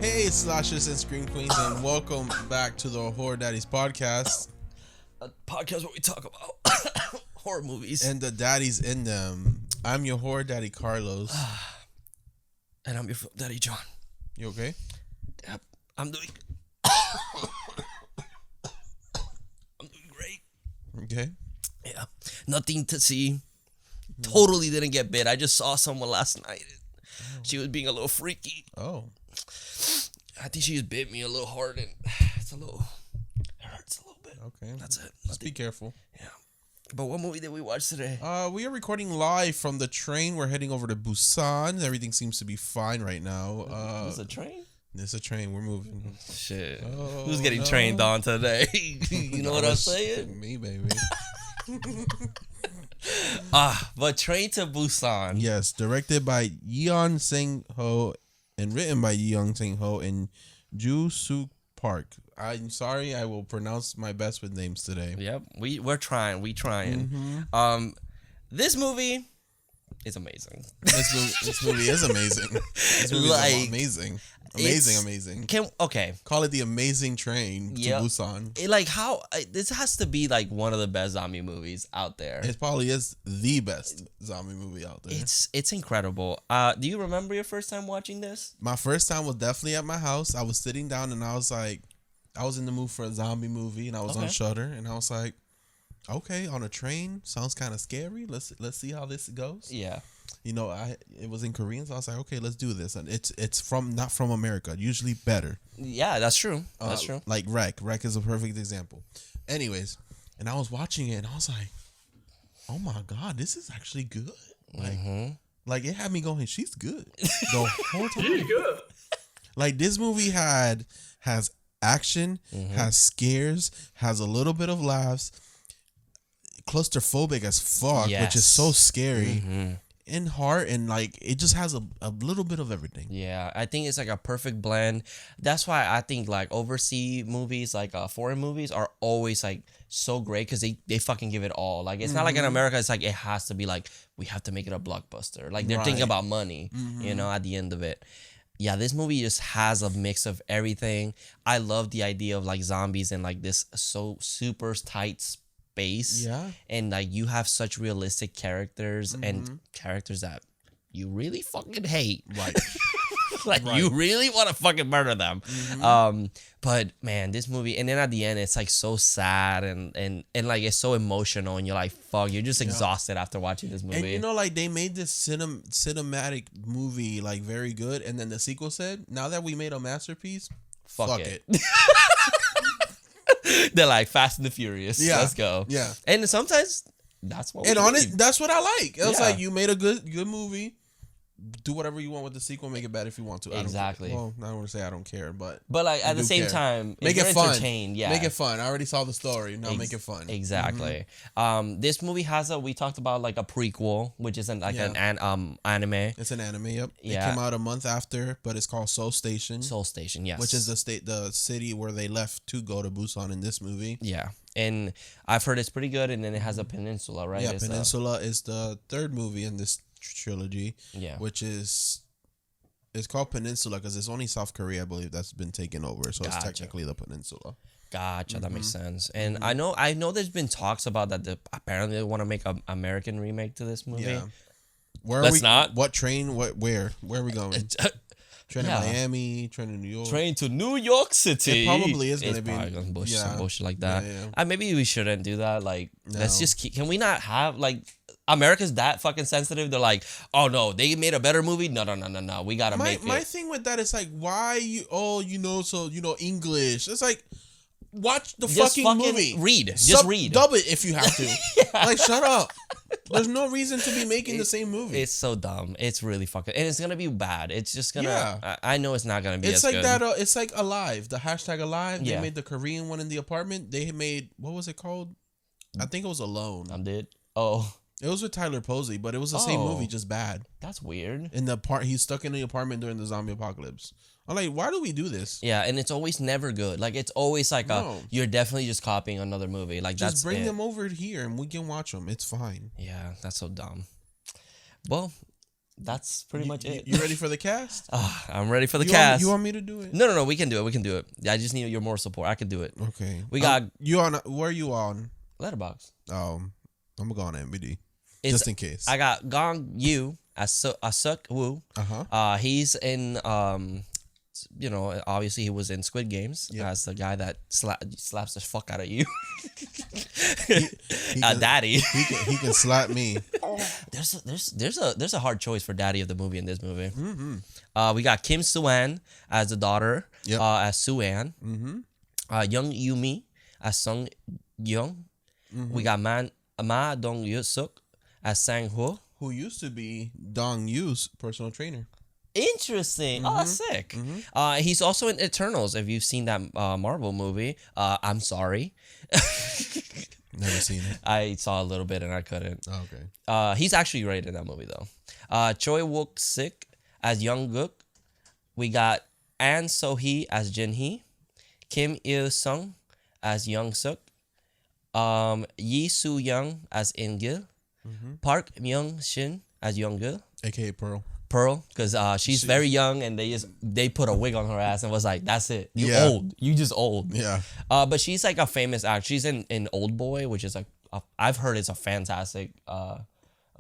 Hey, slashers and scream queens, and welcome back to the Horror Daddies Podcast. A podcast where we talk about horror movies. And the daddies in them. I'm your horror daddy, Carlos. And I'm your film daddy, John. You okay? Yep. I'm doing great. Okay. Yeah. Nothing to see. Totally didn't get bit. I just saw someone last night. She was being a little freaky. Oh. I think she just bit me a little hard and it hurts a little bit. Okay. That's it. Just be careful. Yeah. But what movie did we watch today? We are recording live from the train. We're heading over to Busan. Everything seems to be fine right now. Is it a train? It's a train. We're moving. Shit. Oh, Who's getting trained on today? You know what I'm saying? Me, baby. But Train to Busan. Yes, directed by Yeon Sang-ho and written by Yeon Sang-ho and Joo Suk Park. I'm sorry, I will pronounce my best with names today. Yep, we're trying. Mm-hmm. This movie is amazing. This movie is amazing. This movie is amazing. Amazing. Call it the Amazing Train to Busan. This has to be like one of the best zombie movies out there. It probably is the best zombie movie out there. It's incredible. Do you remember your first time watching this? My first time was definitely at my house. I was sitting down and I was in the mood for a zombie movie, and I was on Shudder, and I was like, okay, on a train, sounds kind of scary. Let's see how this goes. Yeah. You know, it was in Korean, so I was like, okay, let's do this. And it's not from America, usually better. Yeah, that's true. That's true. Like Wreck. Wreck is a perfect example. Anyways, and I was watching it, and I was like, oh my God, this is actually good. Like it had me going, she's good the whole time. She's good. Like this movie has action, has scares, has a little bit of laughs, claustrophobic as fuck, which is so scary. In heart, and like it just has a little bit of everything. Yeah, I think it's like a perfect blend. That's why I think like overseas movies, like foreign movies, are always like so great because they fucking give it all. Like it's not like in America, it's like it has to be like we have to make it a blockbuster. Like they're thinking about money, you know, at the end of it. Yeah, this movie just has a mix of everything. I love the idea of like zombies and like this so super tight space. Yeah. And like you have such realistic characters and characters that you really fucking hate. Right. You really want to fucking murder them. But man, this movie, and then at the end it's like so sad and like it's so emotional, and you're like, fuck, you're just exhausted after watching this movie. And you know, like they made this cinematic movie like very good, and then the sequel said, now that we made a masterpiece, fuck it. They're like Fast and the Furious. Yeah, let's go. Yeah, and sometimes that's what. That's what I like. It's like you made a good movie. Do whatever you want with the sequel. Make it bad if you want to. Exactly. I don't want to say I don't care, but like at the same time, make it fun. Yeah, make it fun. I already saw the story. Now make it fun. Exactly. This movie has we talked about like a prequel, which is an anime. It's an anime. Yep. Yeah. It came out a month after, but it's called Seoul Station. Seoul Station. Yes. Which is the city where they left to go to Busan in this movie. Yeah. And I've heard it's pretty good, and then it has a peninsula, right? Yeah, Peninsula is the third movie in this trilogy. Yeah. Which is, it's called Peninsula because it's only South Korea, I believe, that's been taken over. So it's technically the Peninsula. Gotcha, that makes sense. And I know there's been talks about that. Apparently they want to make an American remake to this movie. Yeah. Where are we? Not. What train? Where are we going? Train to Miami, train to New York. Train to New York City. It probably is going to be some bullshit like that. Yeah. Maybe we shouldn't do that. Like, let's just can we not have like America's that fucking sensitive? They're like, oh no, they made a better movie. No. We gotta make it. My thing with that is like, why English? It's like, watch the fucking movie. Read. Dub it if you have to. Like, shut up. There's no reason to be making the same movie. It's so dumb. It's really fucking, and it's gonna be bad. It's just gonna. Yeah. I know it's not gonna be. It's as like good. that. It's like Alive. The hashtag Alive. They made the Korean one in the apartment. They made, what was it called? I think it was Alone. I'm dead. Oh. It was with Tyler Posey, but it was the same movie, just bad. That's weird. In the part, he's stuck in the apartment during the zombie apocalypse. I'm like, why do we do this? Yeah, and it's always never good. Like, it's always like you're definitely just copying another movie. Like, just bring them over here and we can watch them. It's fine. Yeah, that's so dumb. Well, that's pretty much it. You ready for the cast? I'm ready for the cast. You want me to do it? No. We can do it. I just need your more support. I can do it. Okay. We got you on. Where are you on? Letterboxd. I'm gonna go on MBD just in case. I got Gong Yu as Suk Woo. He's in obviously he was in Squid Games as the guy that slaps the fuck out of you. Daddy. He can slap me. There's a hard choice for daddy of the movie in this movie. Mm-hmm. We got Kim Soo-an as the daughter, as Soo-an. Mm-hmm. Young Yumi as Sung Young. Mm-hmm. We got Ma Dong Suk as Sang Ho, who used to be Dong Yu's personal trainer. Interesting. Mm-hmm. Oh, that's sick. Mm-hmm. He's also in Eternals. If you've seen that Marvel movie, I'm sorry. Never seen it. I saw a little bit and I couldn't. Oh, okay. He's actually great in that movie though. Choi Wook Sik as Young Gook. We got An So Hee as Jin Hee. Kim Il Sung as Young Suk. Yi Soo Young as In Gil. Mm-hmm. Park Myung Shin as Young Gil. AKA Pearl, because she's very young and they put a wig on her ass and was like, that's it. Old. You just old. Yeah. But she's like a famous actress. She's in Old Boy, which is like, I've heard it's a fantastic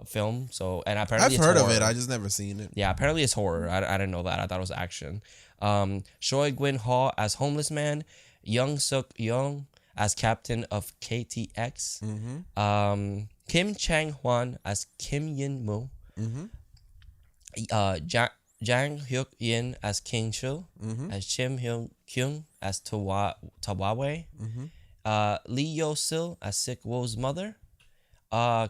film. So, and apparently I've heard of it. I just never seen it. Yeah, apparently it's horror. I didn't know that. I thought it was action. Choi Gwyn Ho as Homeless Man. Young Suk Young as Captain of KTX. Mm-hmm. Kim Chang Hwan as Kim Yin Moo. Mm-hmm. Jang Hyuk Yin as King Chul, as Chim Hyung Kyung as Tawawe, Lee Yo Sil as Sik Wo's mother,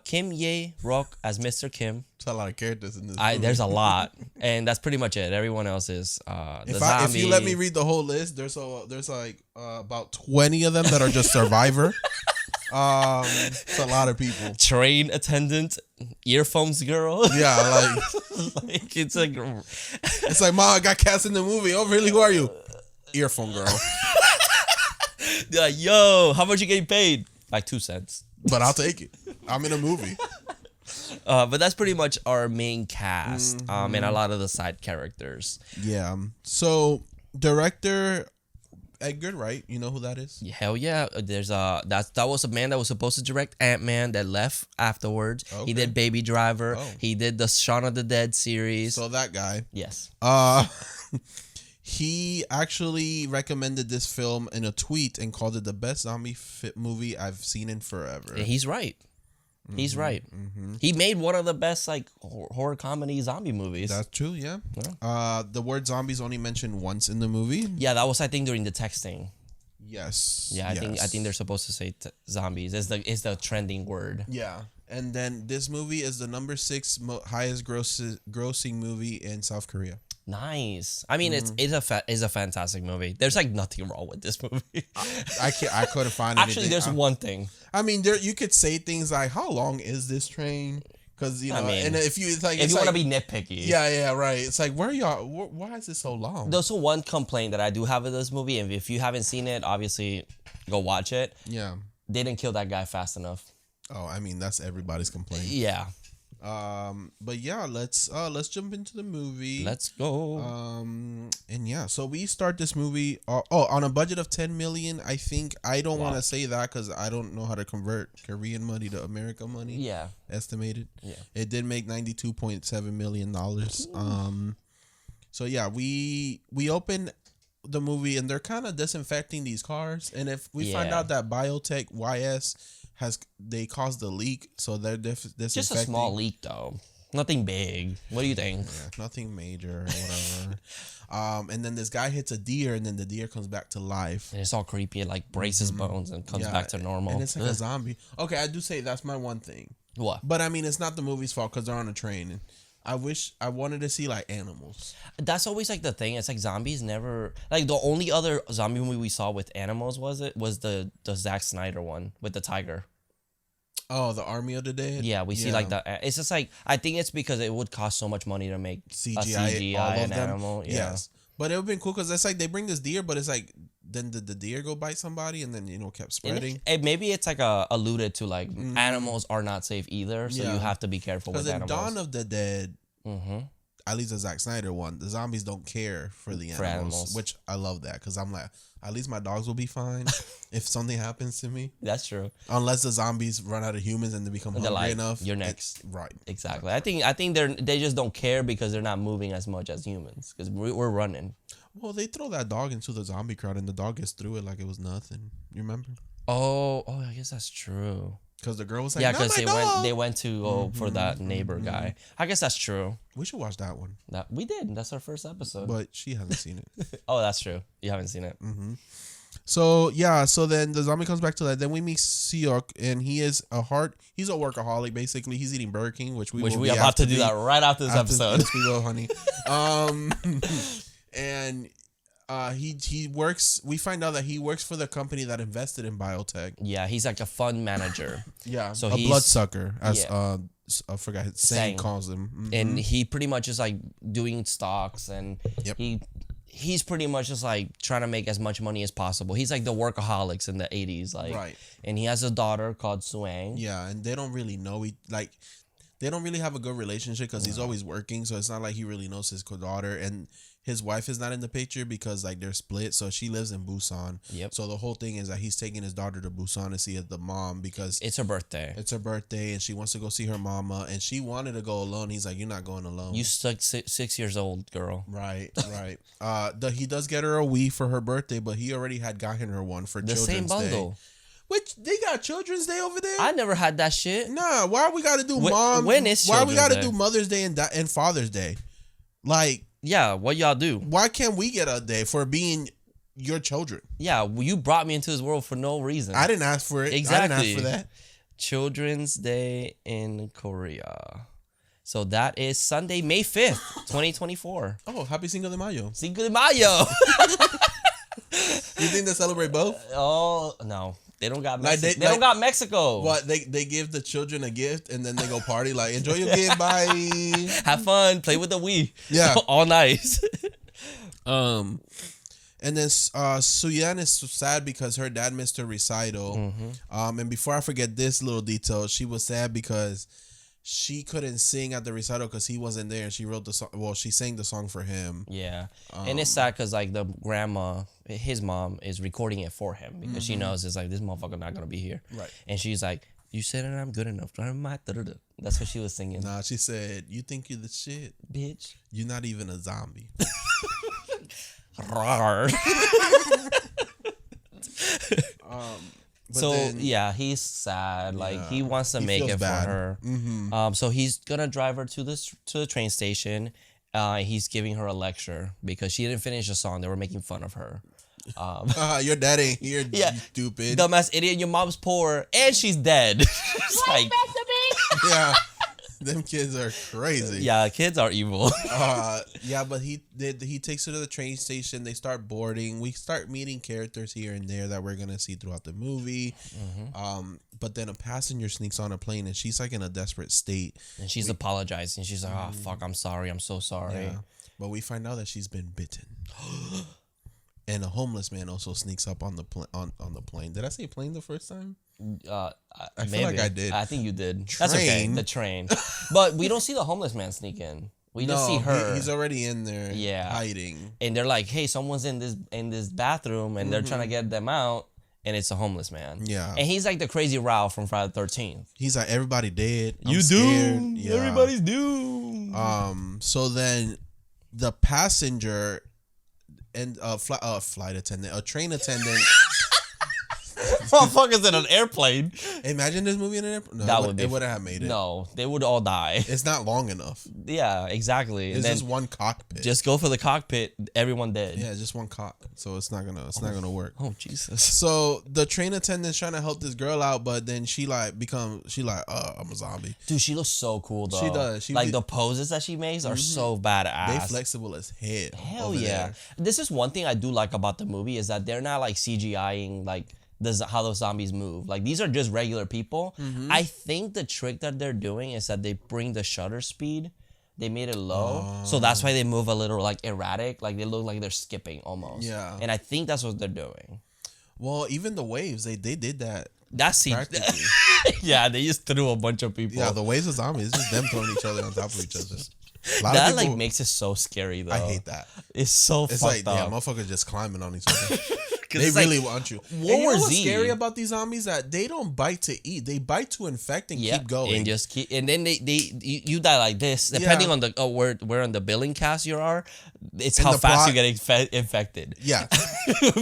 Kim Ye Rock as Mr. Kim. There's a lot of characters in this movie. There's a lot, and that's pretty much it. Everyone else is if you let me read the whole list, there's like about 20 of them that are just Survivor. It's a lot of people. Train attendant, earphones girl. Yeah, like it's like Ma, I got cast in the movie. Oh, really? Who are you? Earphone girl. They're like, yo, how much you getting paid? Like 2 cents. But I'll take it. I'm in a movie. But that's pretty much our main cast. And a lot of the side characters. Yeah. So director Edgar Wright, you know who that is? Hell yeah. There's that was a man that was supposed to direct Ant-Man that left afterwards. Okay. He did Baby Driver. Oh. He did the Shaun of the Dead series. So that guy. Yes. He actually recommended this film in a tweet and called it the best zombie movie I've seen in forever. And he's right. He's right. Mm-hmm. He made one of the best like horror comedy zombie movies. That's true, yeah. The word zombies only mentioned once in the movie. Yeah, that was I think during the texting. Yes. Yeah, I think they're supposed to say zombies. It's the trending word. Yeah. And then this movie is the number 6 highest grossing movie in South Korea. Nice. I mean, it's a fantastic movie. There's like nothing wrong with this movie. I couldn't find Actually, there's one thing. I mean, you could say things like, "How long is this train?" Because and if you want to be nitpicky, yeah, right. It's like, where y'all? Why is it so long? There's one complaint that I do have with this movie, and if you haven't seen it, obviously go watch it. Yeah, they didn't kill that guy fast enough. Oh, I mean, that's everybody's complaint. Yeah. But yeah, let's jump into the movie. Let's go. And yeah, so we start this movie on a budget of 10 million. I think I don't want to say that because I don't know how to convert Korean money to American money. Yeah, estimated. Yeah, it did make $92.7 million. So yeah, we open the movie and they're kind of disinfecting these cars, and if we find out that Biotech YS they caused the leak, so they're disinfecting. Just a small leak though, nothing big. What do you think? Yeah, nothing major or whatever. And then this guy hits a deer, and then the deer comes back to life, and it's all creepy. It like breaks his bones and comes back to normal, and it's like a zombie. Okay, I do say that's my one thing. What? But I mean, it's not the movie's fault because they're on a train. And I wanted to see like animals. That's always like the thing. It's like zombies never like the only other zombie movie we saw with animals was the Zack Snyder one with the tiger. Oh, the Army of the Dead? Yeah, we see like the... It's just like... I think it's because it would cost so much money to make CGI all an animal. Yeah. Yes. But it would have been cool because it's like they bring this deer, but it's like... Then did the deer go bite somebody and then, kept spreading? Maybe it's like alluded to like animals are not safe either, so you have to be careful with animals. Because in Dawn of the Dead, Mm-hmm. At least the Zack Snyder one, the zombies don't care for the animals, which I love that because I'm like, at least my dogs will be fine if something happens to me. That's true. Unless the zombies run out of humans and they become hungry like, enough. You're next. Right. Exactly. I think they just don't care because they're not moving as much as humans because we're running. Well, they throw that dog into the zombie crowd and the dog gets through it like it was nothing. You remember? Oh, I guess that's true. Because the girl was like, yeah, because dog. they went to go for that neighbor guy. I guess that's true. We should watch that one. We did. That's our first episode. But she hasn't seen it. Oh, that's true. You haven't seen it. Mm-hmm. So yeah, so then the zombie comes back to that. Then we meet Seok, and he's a workaholic basically. He's eating Burger King, which we are about to do that right after this episode. Yes, we will, honey. And he works. We find out that he works for the company that invested in biotech. Yeah, he's like a fund manager. Yeah, so he's a bloodsucker, as I forgot his Sang calls him. Mm-hmm. And he pretty much is like doing stocks, and he's pretty much just like trying to make as much money as possible. He's like the workaholics in the 80s, like, right. And he has a daughter called Suang. Yeah, and they don't really know they don't really have a good relationship because he's always working, so it's not like he really knows his daughter. And his wife is not in the picture because like they're split, so she lives in Busan. Yep. So the whole thing is that he's taking his daughter to Busan to see the mom because it's her birthday. It's her birthday, and she wants to go see her mama, and she wanted to go alone. He's like, "You're not going alone. You stuck 6 years old, girl." Right, right. He does get her a Wii for her birthday, but he already had gotten her one for the Children's same bundle. Day. Which they got Children's Day over there? I never had that shit. Nah, why we got to do mom? When is why we got to Day? do Mother's Day and Father's Day? Like, yeah, what y'all do? Why can't we get a day for being your children? Yeah, well, you brought me into this world for no reason. I didn't ask for it. Exactly. I didn't ask for that. Children's Day in Korea. So that is Sunday, May 5th, 2024. Oh, happy Cinco de Mayo. Cinco de Mayo. You think they celebrate both? Oh, no. They don't got Mexico. They don't got Mexico. What, they give the children a gift and then they go party like, enjoy your gift, bye. Have fun, play with the Wii. Yeah. All nice. And then Suyan is sad because her dad missed her recital. Mm-hmm. And before I forget this little detail, she was sad because she couldn't sing at the recital because he wasn't there. And she wrote the song. Well, she sang the song for him. Yeah, and it's sad because like the grandma, his mom, is recording it for him because she knows it's like this motherfucker not gonna be here. Right. And she's like, "You said that I'm good enough. That's what she was singing. Nah, she said, "You think you're the shit, bitch? You're not even a zombie." Rawr. So then, yeah, he's sad. Like he wants to make it bad for her. Mm-hmm. So he's gonna drive her to the train station. He's giving her a lecture because she didn't finish the song. They were making fun of her. Your dad ain't here. Yeah, you stupid dumbass idiot. Your mom's poor and she's dead. It's like, yeah. Them kids are crazy. Yeah, kids are evil. Yeah, but he takes her to the train station. They start boarding. We start meeting characters here and there that we're gonna see throughout the movie. Mm-hmm. But then a passenger sneaks on a plane and she's like in a desperate state. And she's apologizing. She's like, "Oh fuck, I'm sorry. I'm so sorry." Yeah. But we find out that she's been bitten. And a homeless man also sneaks up on the on the plane. Did I say plane the first time? I feel like I did. I think you did. Train. That's okay. The train. But we don't see the homeless man sneak in. We just see her. He's already in there hiding. And they're like, "Hey, someone's in this bathroom," and they're trying to get them out, and it's a homeless man. Yeah. And he's like the crazy Ralph from Friday the 13th. He's like, "Everybody dead. I'm doomed. Yeah. Everybody's doomed." So then the passenger and flight attendant, a train attendant. Motherfuckers in an airplane. Imagine this movie in an airplane. No, it wouldn't have made it. No, they would all die. It's not long enough. Yeah, exactly. It's just one cockpit. Just go for the cockpit. Everyone dead. Yeah, just one cock. So it's not gonna work. Oh Jesus. So the train attendant's trying to help this girl out, but then she I'm a zombie. Dude, she looks so cool though. She does. The poses that she makes are so badass. They flexible as hell. Hell yeah. There. This is one thing I do like about the movie is that they're not like CGIing like how those zombies move. Like these are just regular people. Mm-hmm. I think the trick that they're doing is that they bring the shutter speed. They made it low, so that's why they move a little like erratic. Like they look like they're skipping almost. Yeah, and I think that's what they're doing. Well, even the waves, they did that. That's yeah, they just threw a bunch of people. Yeah, the waves of zombies, it's just them throwing each other on top of each other. A lot of That people, like makes it so scary though. I hate that. It's so It's fucked like, yeah, up. motherfuckers just climbing on each other. They it's really like want you. World And you know War what's Z. scary about these zombies? That they don't bite to eat. They bite to infect and keep going. And just keep, and then you die like this. Depending on the where on the billing cast you are, it's And how the fast plot- you get infected. Yeah.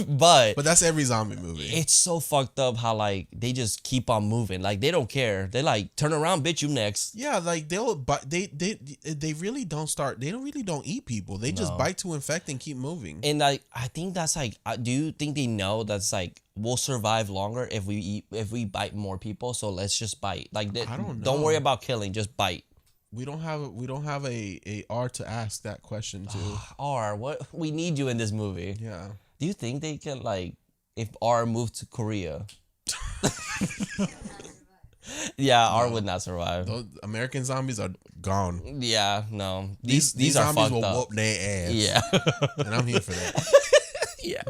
but That's every zombie movie. it's so fucked up how like they just keep on moving. Like they don't care. They like turn around, bitch, you next. Yeah, like they really don't start. They really don't eat people. They just bite to infect and keep moving. And like I think that's like, do you think they know that's like we'll survive longer if we bite more people? So let's just bite. Like I don't know. Don't worry about killing. Just bite. We don't have a R to ask that question to. R, what we need you in this movie. Yeah. Do you think they can like if R moved to Korea? Yeah, R would not survive. Those American zombies are gone. Yeah, no. These are zombies fucked will up. whoop their ass. Yeah. And I'm here for that. Yeah.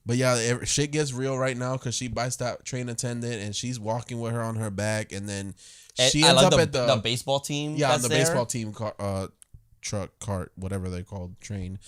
But yeah, shit gets real right now because she bites that train attendant and she's walking with her on her back, and then she ends up at the baseball team. yeah, that's the there. baseball team truck cart, whatever they're called, train.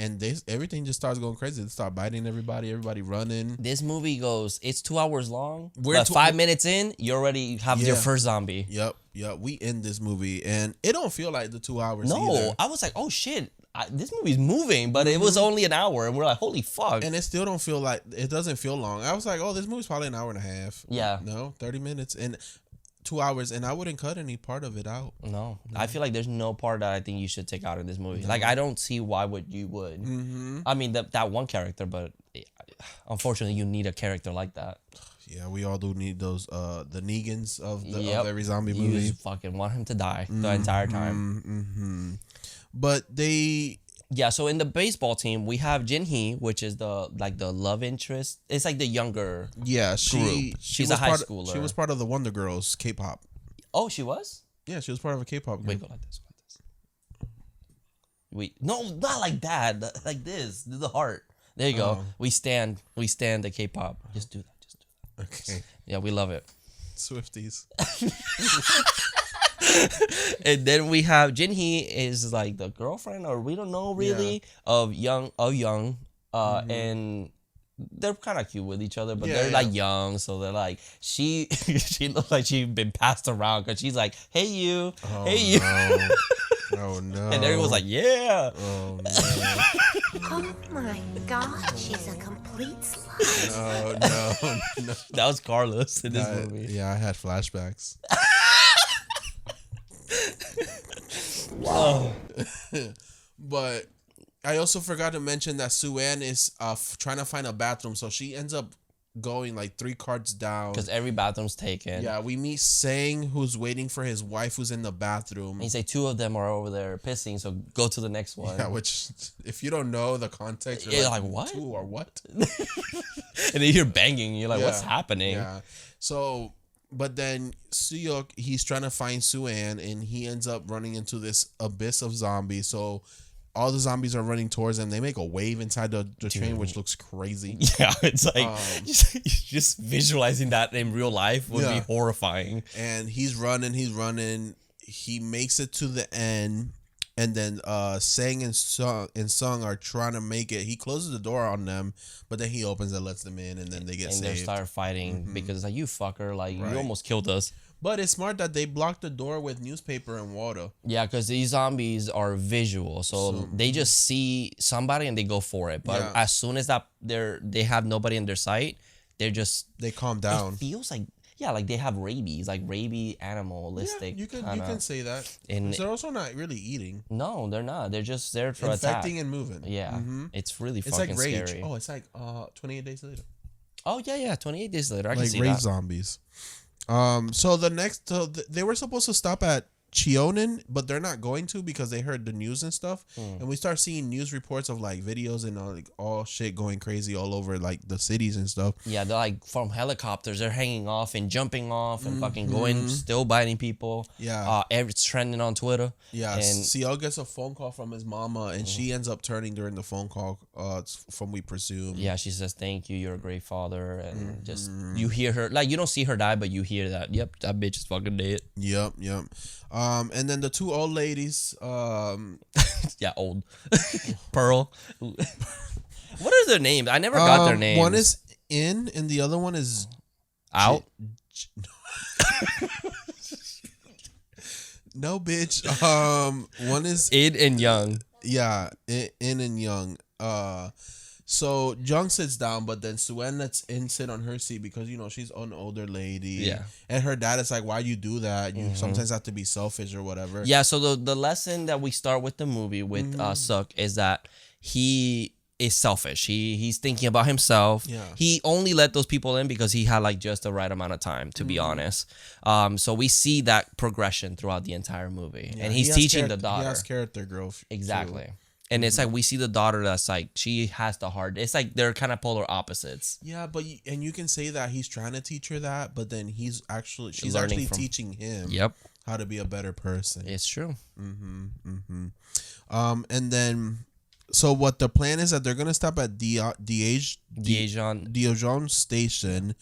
And everything just starts going crazy. They start biting everybody running. This movie goes, it's 2 hours long. We're But 5 minutes in, you already have your first zombie. Yep. We end this movie, and it don't feel like the 2 hours. No, either. I was like, oh shit, this movie's moving, but it was only an hour, and we're like, holy fuck. And it still don't feel like, it doesn't feel long. I was like, oh, this movie's probably an hour and a half. Yeah. No, 30 minutes and 2 hours, and I wouldn't cut any part of it out. No, I feel like there's no part that I think you should take out in this movie. Like, I don't see why you would. Mm-hmm. I mean, that one character, but unfortunately, you need a character like that. Yeah, we all do need those the Negans of every zombie You movie. just fucking want him to die the entire time. Mm-hmm. But they Yeah, so in the baseball team, we have Jin Hee, which is the love interest. It's like the younger. She's a high schooler. She was part of the Wonder Girls K-pop. Oh, she was? Yeah, she was part of a K-pop group. Wait, go like this. No, not like that. Like this. The heart. There you go. We stand the K-pop. Just do that. Okay. Yeah, we love it. Swifties. And then we have Jin Hee is like the girlfriend, or we don't know really, of young, and they're kind of cute with each other, but they're like young, so they're like she looks like she's been passed around because she's like, hey you. Oh no. And everyone's like, yeah. Oh no. Oh my god, she's a complete slut. No. That was Carlos in this movie. Yeah, I had flashbacks. Wow. But I also forgot to mention that Sue-Ann is trying to find a bathroom, so she ends up going like 3 carts down. Because every bathroom's taken. Yeah, we meet Sang, who's waiting for his wife, who's in the bathroom. And you say 2 of them are over there pissing, so go to the next one. Yeah, which if you don't know the context, you're like, what? 2 or what? And then you're banging. You're like, what's happening? Yeah. So, but then Suyok, he's trying to find Sue-Ann, and he ends up running into this abyss of zombies. So all the zombies are running towards him. They make a wave inside the train, which looks crazy. Yeah, it's like just visualizing that in real life would be horrifying. And he's running. He makes it to the end, and then Sang and Sung are trying to make it. He closes the door on them, but then he opens and lets them in, and then they get saved. And they start fighting because it's like, you fucker, like you almost killed us. But it's smart that they blocked the door with newspaper and water. Yeah, because these zombies are visual, so they just see somebody and they go for it. But as soon as they have nobody in their sight, they calm down. It feels like like they have rabies, like rabies animalistic. Yeah, you can say that. And they're also not really eating. No, they're not. They're just there for infecting attack. and moving. Yeah, it's really it's fucking like rage. scary. Oh, it's like 28 days later. Oh yeah, 28 days later. I can like see rage that. zombies. So they were supposed to stop at Cheonan, but they're not going to because they heard the news and stuff. And we start seeing news reports of like videos and like all shit going crazy all over like the cities and stuff. Yeah, they're like from helicopters. They're hanging off and jumping off and fucking going, still biting people. Yeah. It's trending on Twitter. Yeah. And Ciel gets a phone call from his mama, and she ends up turning during the phone call. From we presume. yeah, she says, "Thank you. You're a great father." And just you hear her, like you don't see her die, but you hear that. Yep, that bitch is fucking dead. Yep. And then the two old ladies, Yeah, old. Pearl. What are their names? I never got their names. One is in, and the other one is out. No, bitch. One is In and young. yeah, in and young. So Jung sits down, but then Suen lets In sit on her seat because she's an older lady. Yeah. And her dad is like, "Why you do that? You sometimes have to be selfish or whatever." Yeah. So the lesson that we start with the movie with Suk is that he is selfish. He's thinking about himself. Yeah. He only let those people in because he had like just the right amount of time, to be honest. So we see that progression throughout the entire movie, Yeah, and he's teaching the daughter. He has character growth. Exactly. Too. And it's like we see the daughter that's like she has the hard. It's like they're kind of polar opposites. Yeah, but you can say that he's trying to teach her that, but then she's actually teaching him. Yep. How to be a better person. It's true. And then, so what the plan is that they're gonna stop at Dijon Station.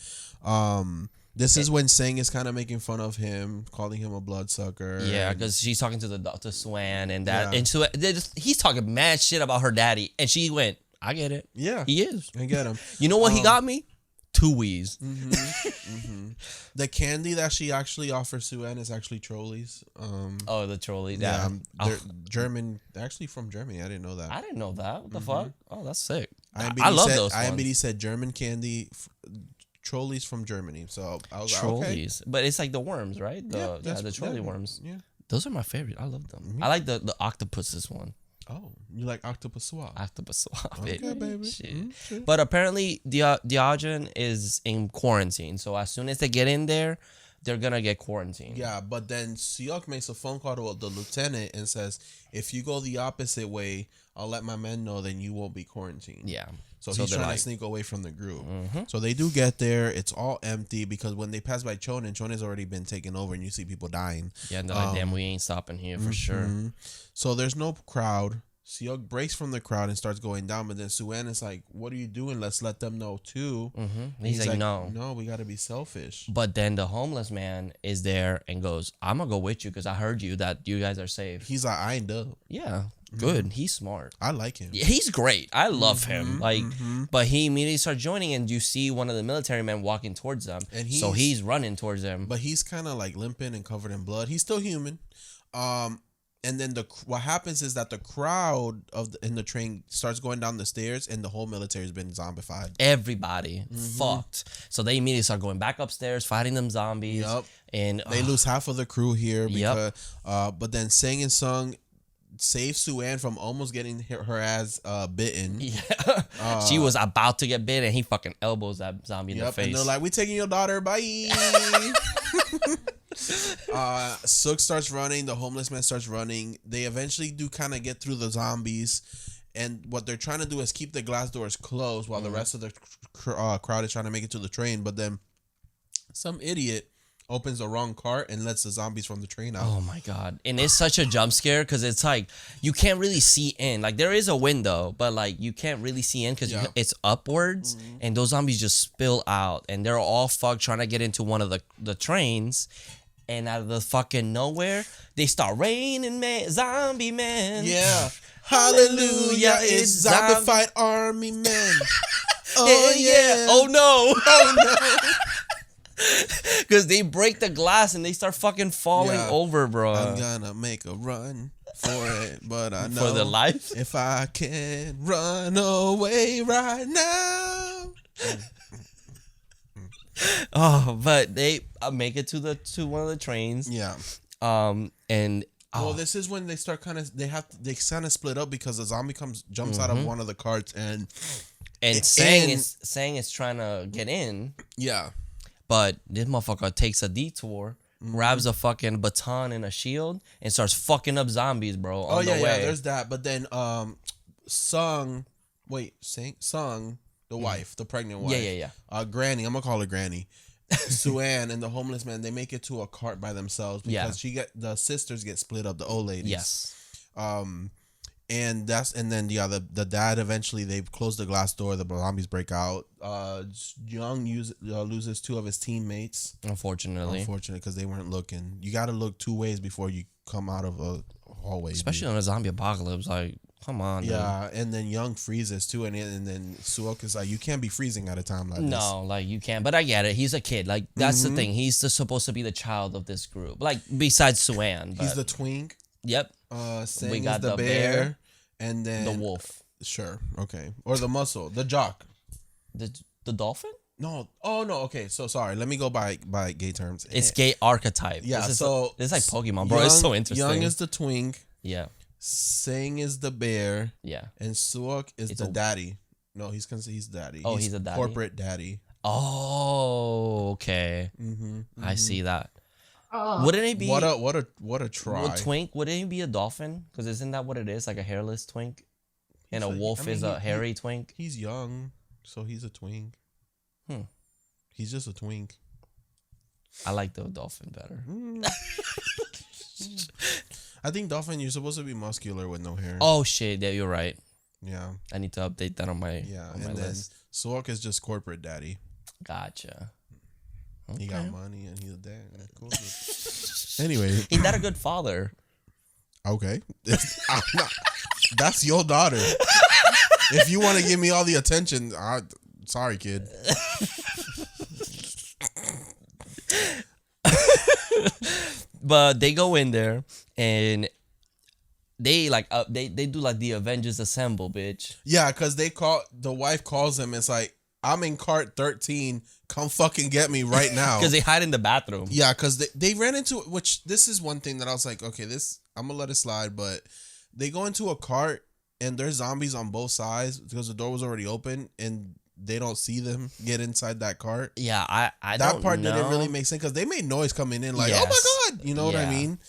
This is when Sang is kind of making fun of him, calling him a bloodsucker. Yeah, because she's talking to the Swan and that, Yeah. and so he's talking mad shit about her daddy, and she went, "I get it. Yeah, He is. I get him. You know what he got me? 2 Wees. The candy that she actually offers Suen is actually Trolleys. Oh, the trolley. Yeah, Yeah. they're German, actually from Germany. I didn't know that. I didn't know that. What the fuck? Oh, that's sick. IMBD I love said, those IMBD ones. said German candy, Trolleys from Germany. So I was like, okay. Trolleys, but it's like the worms, right? The that's- the trolley worms. Yeah. Those are my favorite. I love them. I like the octopus's one. Oh, you like octopus swap? Octopus swap. Okay, baby. Shit. Shit. But apparently, Diogen is in quarantine. So as soon as they get in there, they're gonna get quarantined. Yeah, but then Seok makes a phone call to the lieutenant and says, "If you go the opposite way, I'll let my men know. Then you won't be quarantined." Yeah. So he's they're trying like, to sneak away from the group. So they do get there. It's all empty because when they pass by Chona's already been taken over, and you see people dying. yeah, and they're like, damn, we ain't stopping here for sure. So there's no crowd. Seok breaks from the crowd and starts going down, but then Suen is like, "What are you doing? Let's let them know too." He's like, no. no, we got to be selfish. But then the homeless man is there and goes, I'm gonna go with you because I heard you that you guys are safe. He's like, "I ain't dumb. Yeah, good. He's smart. I like him." Yeah, he's great. I love him. Like, but he immediately starts joining, and you see one of the military men walking towards them, And so he's running towards them. But he's kind of like limping and covered in blood. He's still human. And then what happens is that the crowd in the train starts going down the stairs, and the whole military has been zombified. Everybody fucked. So they immediately start going back upstairs, fighting them zombies. Yup. And They lose half of the crew here Yep. because, but then Sang and Sung save Suen from almost getting her ass bitten. yeah, she was about to get bit, and he fucking elbows that zombie in the face. And they're like, "We taking your daughter, bye." Sook starts running. The homeless man starts running. They eventually do kind of get through the zombies, and what they're trying to do is keep the glass doors closed while the rest of the crowd is trying to make it to the train. But then some idiot opens the wrong cart and lets the zombies from the train out. Oh my god. And it's such a jump scare because it's like you can't really see in. Like there is a window, but like you can't really see in because it's upwards and those zombies just spill out and they're all fucked trying to get into one of the trains. And out of the fucking nowhere, they start raining man, zombie man. Yeah. Hallelujah, it's zombified army men. Oh yeah. Oh no. Oh no. Because they break the glass and they start fucking falling over, bro. I'm gonna make a run for it, but I know For the life? if I can run away right now. Oh, but they make it to one of the trains. Yeah. And Well, this is when they start they kind of split up because the zombie jumps out of one of the carts and Sang is trying to get in. Yeah. But this motherfucker takes a detour, grabs a fucking baton and a shield, and starts fucking up zombies, bro. On the way. There's that. But then, Sung, the wife, the pregnant wife. Yeah. Granny, I'm gonna call her Granny. Suen and the homeless man, they make it to a cart by themselves because the sisters get split up, the old ladies. Yes. And then the dad eventually they close the glass door. The zombies break out. Young loses 2 of his teammates. Unfortunately, because they weren't looking. You got to look 2 ways before you come out of a hallway. Especially on a zombie apocalypse. Like, come on. Yeah, dude. And then Young freezes too, and then Suok is like, you can't be freezing at a time like this. No, like you can't. But I get it. He's a kid. Like that's the thing. He's supposed to be the child of this group. Like besides Suan. He's the twink. Yep. Sing we got is the bear, and then the wolf. Sure, okay, or the muscle, the jock, the dolphin. No, oh no, okay. So sorry, let me go by gay terms. It's gay archetype. Yeah, this so it's like Pokemon, bro. It's so interesting. Young is the twink. Yeah. Sing is the bear. Yeah. And Suok is the daddy. No, he's daddy. Oh, he's a daddy. Corporate daddy. Oh, okay. I see that. Wouldn't it be what a try? Well, twink, wouldn't it be a dolphin? Because isn't that what it is? Like a hairless twink, and a wolf is a hairy twink. He's young, so he's a twink. He's just a twink. I like the dolphin better. I think dolphin, you're supposed to be muscular with no hair. Oh shit, yeah, you're right. Yeah, I need to update that on my and then Suok is just corporate daddy. Gotcha. Okay. He got money and he's a dad. Cool. Anyway, ain't that a good father? Okay, that's your daughter. If you want to give me all the attention, sorry, kid. But they go in there and they like they do like the Avengers Assemble, bitch. Yeah, because the wife calls him. It's like, I'm in cart 13. Come fucking get me right now. Because they hide in the bathroom. Yeah, because they ran into, which this is one thing that I was like, okay, I'm gonna let it slide, but they go into a cart and there's zombies on both sides because the door was already open and they don't see them get inside that cart. Yeah, I that don't part know. didn't really make sense because they made noise coming in like, oh my god, you know what I mean?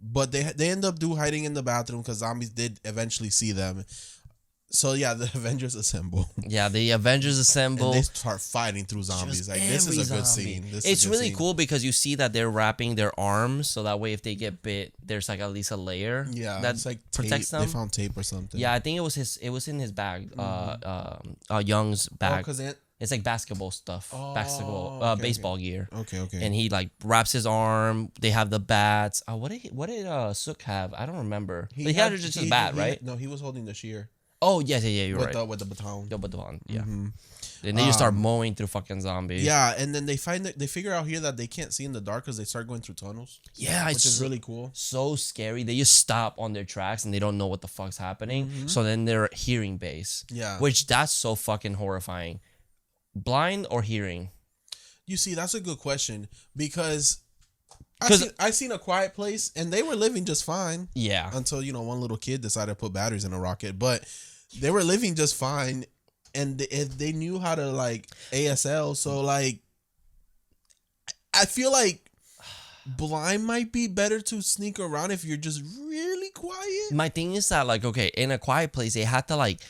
But they end up hiding in the bathroom because zombies did eventually see them. So yeah, the Avengers assemble. Yeah, the Avengers assemble. And they start fighting through zombies. Like, this is a good scene. It's really cool because you see that they're wrapping their arms so that way if they get bit, there's like at least a layer. Yeah, that it's like protects tape. them. They found tape or something. Yeah, I think it was in his bag. Young's bag. Because it's like basketball stuff, baseball gear. Okay. And he like wraps his arm. They have the bats. What did Sook have? I don't remember. But he had just his bat, right? No, he was holding the shear. Oh yeah, you're right. With the baton. The baton, yeah. And they just start mowing through fucking zombies. Yeah, and then they figure out here that they can't see in the dark because they start going through tunnels. Yeah, which is really cool. So scary. They just stop on their tracks and they don't know what the fuck's happening. So then they're hearing base. Yeah, which that's so fucking horrifying. Blind or hearing? You see, that's a good question because I seen A Quiet Place and they were living just fine. Yeah, until one little kid decided to put batteries in a rocket, but they were living just fine. And they knew how to like ASL, so like I feel like blind might be better to sneak around if you're just really quiet. My thing is that like, okay, in A Quiet Place they had to like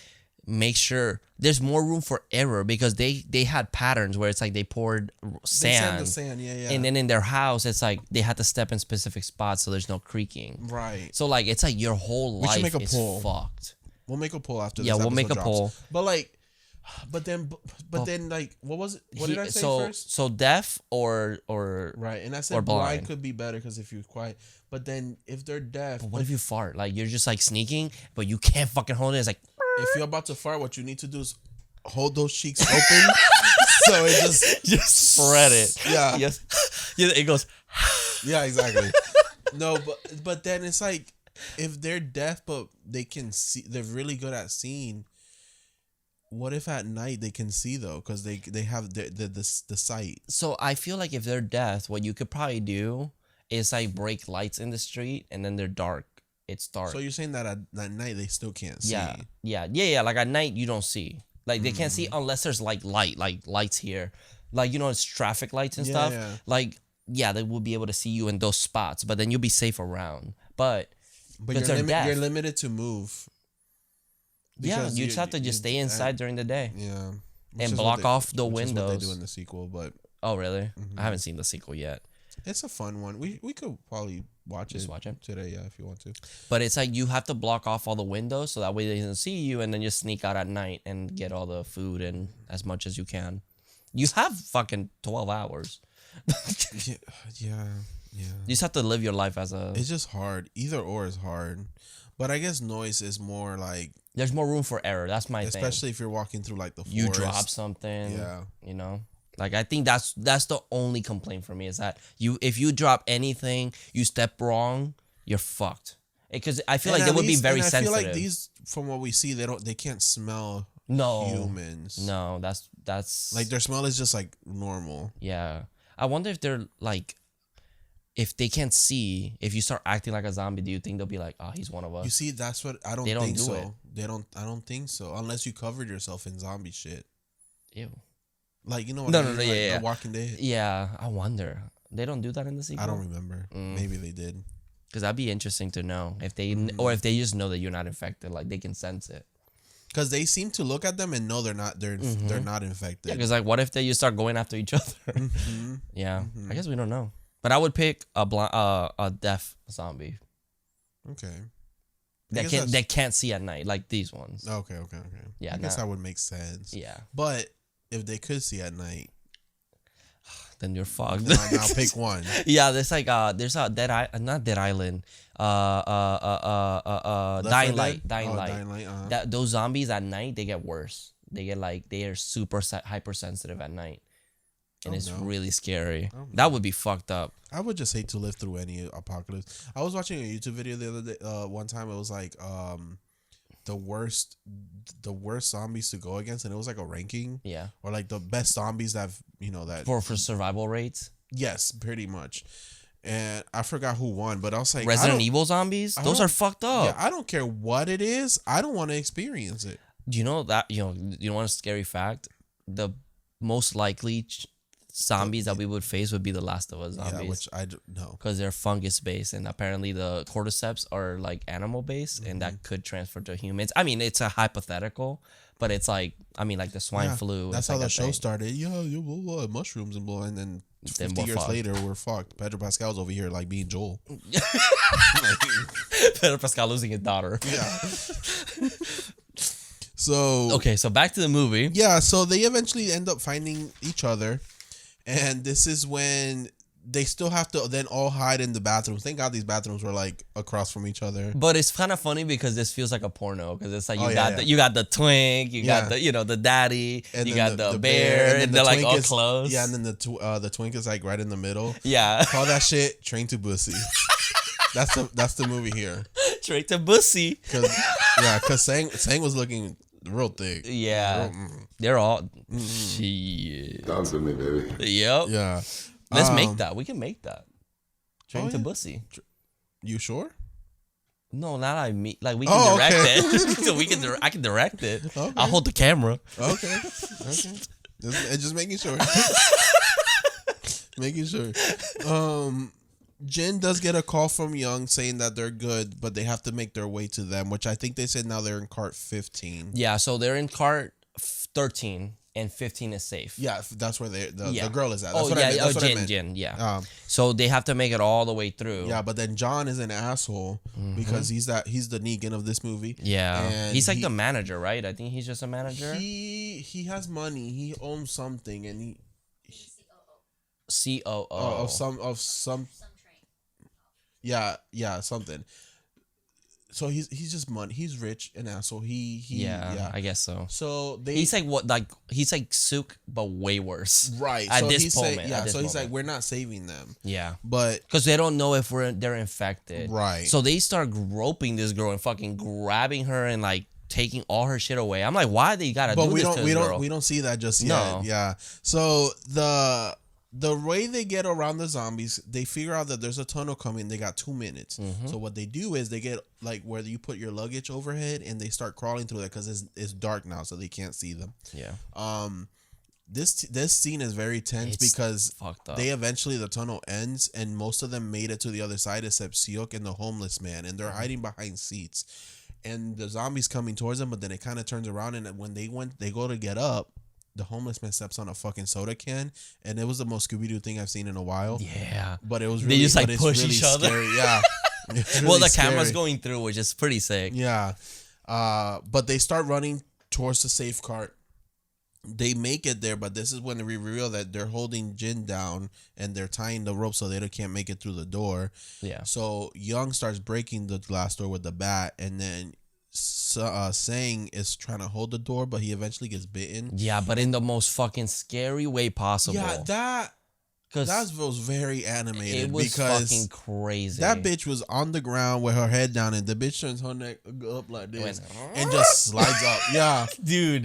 make sure there's more room for error because they had patterns where it's like they poured sand. The sand, yeah. And then in their house it's like they had to step in specific spots so there's no creaking. Right. So like it's like your whole life is fucked. We'll make a poll after this. Yeah, we'll make a drops. poll. But then, like, what was it? What did I say first? So deaf or right, and I said blind could be better because if you're quiet. But then if they're deaf, but what if you fart? Like you're just like sneaking, but you can't fucking hold it. It's like if you're about to fart, what you need to do is hold those cheeks open, so it just spread it. Yeah, yes, yeah, it goes. Yeah, exactly. No, but then it's like if they're deaf, but they can see, they're really good at seeing. What if at night they can see though? Because they have the sight. So I feel like if they're deaf, what you could probably do is like break lights in the street, and then they're dark. It's dark. So you're saying that at night they still can't see? Yeah. Like at night you don't see. Like they can't see unless there's like lights here, like it's traffic lights and stuff. Yeah. Like they will be able to see you in those spots, but then you'll be safe around. But you're limited to move. Yeah, you just have to just stay inside during the day. Yeah. And block off the windows. Which is what they do in the sequel, but... Oh, really? I haven't seen the sequel yet. It's a fun one. We could probably watch Just it. watch it. Today, yeah, if you want to. But it's like you have to block off all the windows so that way they don't see you, and then just sneak out at night and get all the food and as much as you can. You have fucking 12 hours. Yeah. You just have to live your life as a... It's just hard. Either or is hard. But I guess noise is more like... There's more room for error. That's my thing. Especially if you're walking through like the forest. You drop something. Yeah. You know? Like, I think that's the only complaint for me is that if you drop anything, you step wrong, you're fucked. Because I feel like they would be very sensitive. I feel like these, from what we see, they can't smell humans. No, that's... Like, their smell is just like normal. Yeah. I wonder if they're like... If they can't see, if you start acting like a zombie, do you think they'll be like, "Oh, he's one of us"? You see, that's what I don't think so. I don't think so. Unless you covered yourself in zombie shit. Ew. Like, you know what I mean? Yeah. The Walking Dead. Yeah, I wonder. They don't do that in the sequel? I don't remember. Maybe they did. Because that'd be interesting to know if they or if they just know that you're not infected, like they can sense it. Because they seem to look at them and know they're not infected. Yeah, because like, what if they just start going after each other? Yeah, I guess we don't know. But I would pick a deaf zombie. Okay. That can't see at night, like these ones. Okay. Yeah, I guess that would make sense. Yeah. But if they could see at night, then you're fucked. Now pick one. Yeah, there's like there's a not Dead Island. Dying Light. That those zombies at night, they get worse. They are super hypersensitive at night. And it's really scary. That would be fucked up. I would just hate to live through any apocalypse. I was watching a YouTube video the other day. One time it was like the worst zombies to go against, and it was like a ranking. Yeah. Or like the best zombies that that for survival rates. Yes, pretty much. And I forgot who won, but I was like, Resident Evil zombies. Those are fucked up. Yeah, I don't care what it is. I don't want to experience it. Do you know that you want a scary fact? The most likely zombies that we would face would be the Last of Us zombies. Yeah, which I know. Because they're fungus based, and apparently the cordyceps are like animal based, and that could transfer to humans. I mean, it's a hypothetical, but it's like, I mean, like the swine flu. That's how the show started. Yeah, mushrooms and then 50 years later, we're fucked. Pedro Pascal's over here like being Joel. Pedro Pascal losing his daughter. Yeah. So okay, so back to the movie. Yeah, so they eventually end up finding each other. And this is when they still have to then all hide in the bathrooms. Thank God these bathrooms were like across from each other. But it's kind of funny because this feels like a porno, because it's like you got the twink, you got the the daddy, and you got the bear, and they're like all close. Yeah, and then the twink is like right in the middle. Yeah, call that shit Train to Bussy. That's the movie here. Train to Bussy. Because Sang was looking real thick. Yeah, they're all shit. Dance with me, baby. Yep. Yeah. Let's make that. We can make that. Train to Bussy. You sure? No, not like me. Like we can direct it. So I can direct it. Okay. I'll hold the camera. Okay. Just making sure. Making sure. Jin does get a call from Young saying that they're good, but they have to make their way to them, which I think they said now they're in cart 15. Yeah, so they're in cart 13 and 15 is safe. Yeah, that's where the girl is at. That's what I meant. Jin, yeah. So they have to make it all the way through. Yeah, but then John is an asshole because he's the Negan of this movie. Yeah, and he's like the manager, right? I think he's just a manager. He has money. He owns something, and he COO of some. Yeah, something. So he's just money. He's rich and asshole. Yeah, I guess so. So he's like Sook, but way worse. Right. At so this moment. He's like, we're not saving them. Yeah. But because they don't know if they're infected. Right. So they start groping this girl and fucking grabbing her and like taking all her shit away. I'm like, why they gotta do this to this girl? We don't see that just yet. No. Yeah. So the way they get around the zombies, they figure out that there's a tunnel coming. They got 2 minutes. So what they do is they get like where you put your luggage overhead, and they start crawling through that because it's dark now, so they can't see them. Yeah. This scene is very tense because fucked up. they eventually, the tunnel ends, and most of them made it to the other side except Siok and the homeless man, and they're hiding behind seats. And the zombies coming towards them, but then it kind of turns around, and when they go to get up, the homeless man steps on a fucking soda can, and it was the most Scooby-Doo thing I've seen in a while. Yeah. But it was They really, just like but it's push really each other. scary. Yeah. It's Well, really the camera's scary. going through, which is pretty sick. Yeah. But they start running towards the safe cart. They make it there, but this is when we reveal that they're holding Jin down and they're tying the rope so they can't make it through the door. Yeah. So Young starts breaking the glass door with the bat, and then Sang is trying to hold the door, but he eventually gets bitten. Yeah, but in the most fucking scary way possible. Yeah, that was very animated. It was because fucking crazy. that bitch was on the ground with her head down, and the bitch turns her neck up like this and just slides up. Yeah. Dude,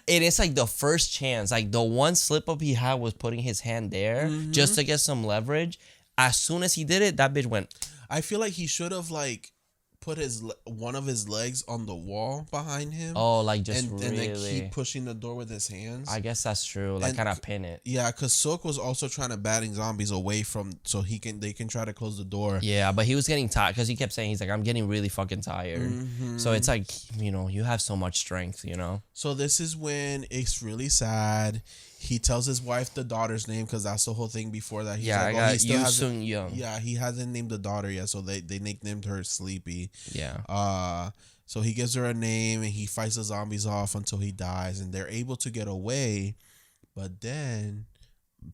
and it's like the first chance. Like the one slip up he had was putting his hand there just to get some leverage. As soon as he did it, that bitch went. I feel like he should have like put one of his legs on the wall behind him. Oh, like just and really. then keep pushing the door with his hands. I guess that's true. Like And- kind of pin it. Yeah, because Sook was also trying to batting zombies away from so they can try to close the door. Yeah, but he was getting tired because he kept saying he's like, I'm getting really fucking tired. So it's like, you have so much strength, So this is when it's really sad. He tells his wife the daughter's name because that's the whole thing before that. He's Yeah, like, I got he still Yu hasn't- Sung Young. Yeah, he hasn't named the daughter yet, so they nicknamed her Sleepy. Yeah. So he gives her a name and he fights the zombies off until he dies, and they're able to get away. But then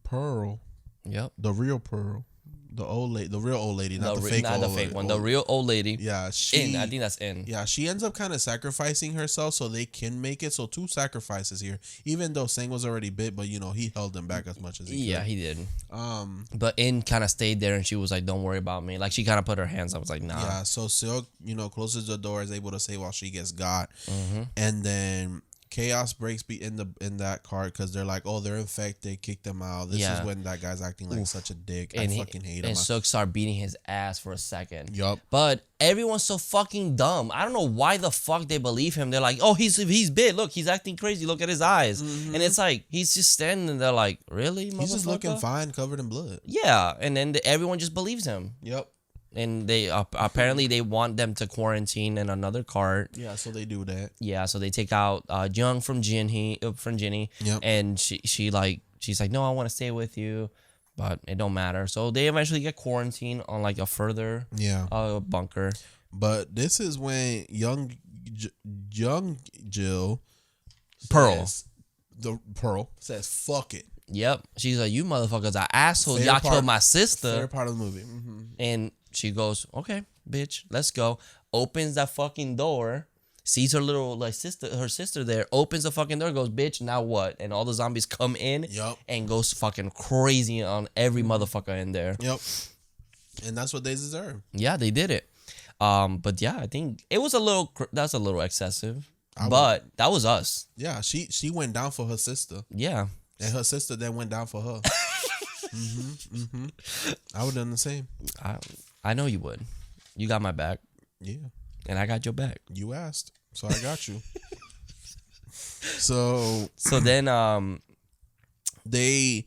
Pearl, Yep. the real Pearl, the real old lady, not the fake not old the fake one. The real old lady. Yeah, I think that's in. Yeah, she ends up kind of sacrificing herself so they can make it. So 2 sacrifices here, even though Sang was already bit, but he held them back as much as he Yeah, could. he did. But In kind of stayed there, and she was like, "Don't worry about me." Like she kind of put her hands. I was like, "Nah." yeah, so Silk, closes the door, is able to save while she gets got, Mm-hmm. and then chaos breaks in that cart because they're like, oh, they're infected, kick them out. This is when that guy's acting like such a dick. And I fucking hate him. And Sook started beating his ass for a second. Yup. But everyone's so fucking dumb. I don't know why the fuck they believe him. They're like, oh, he's bit. Look, he's acting crazy. Look at his eyes. And it's like, he's just standing there like, really, motherfucker? He's just looking fine, covered in blood. Yeah. And then everyone just believes him. Yep. And they apparently they want them to quarantine in another cart. Yeah, so they do that. Yeah, so they take out Jung from Ginny, Yep. and she's like, no, I want to stay with you, but it don't matter. So they eventually get quarantined on like a further bunker. But this is when young Jill Pearl says fuck it. Yep, she's like, you motherfuckers are assholes. Fair Y'all part- killed my sister. Favorite part of the movie. And she goes, okay, bitch, let's go. Opens that fucking door, sees her little her sister there, opens the fucking door, goes, bitch, now what? And all the zombies come in Yup. and goes fucking crazy on every motherfucker in there. Yep. And that's what they deserve. Yeah, they did it. But yeah, I think it was that's a little excessive. But that was us. Yeah, she went down for her sister. Yeah. And her sister then went down for her. I would have done the same. I know you would. You got my back. Yeah. And I got your back. You asked. So I got you. So then they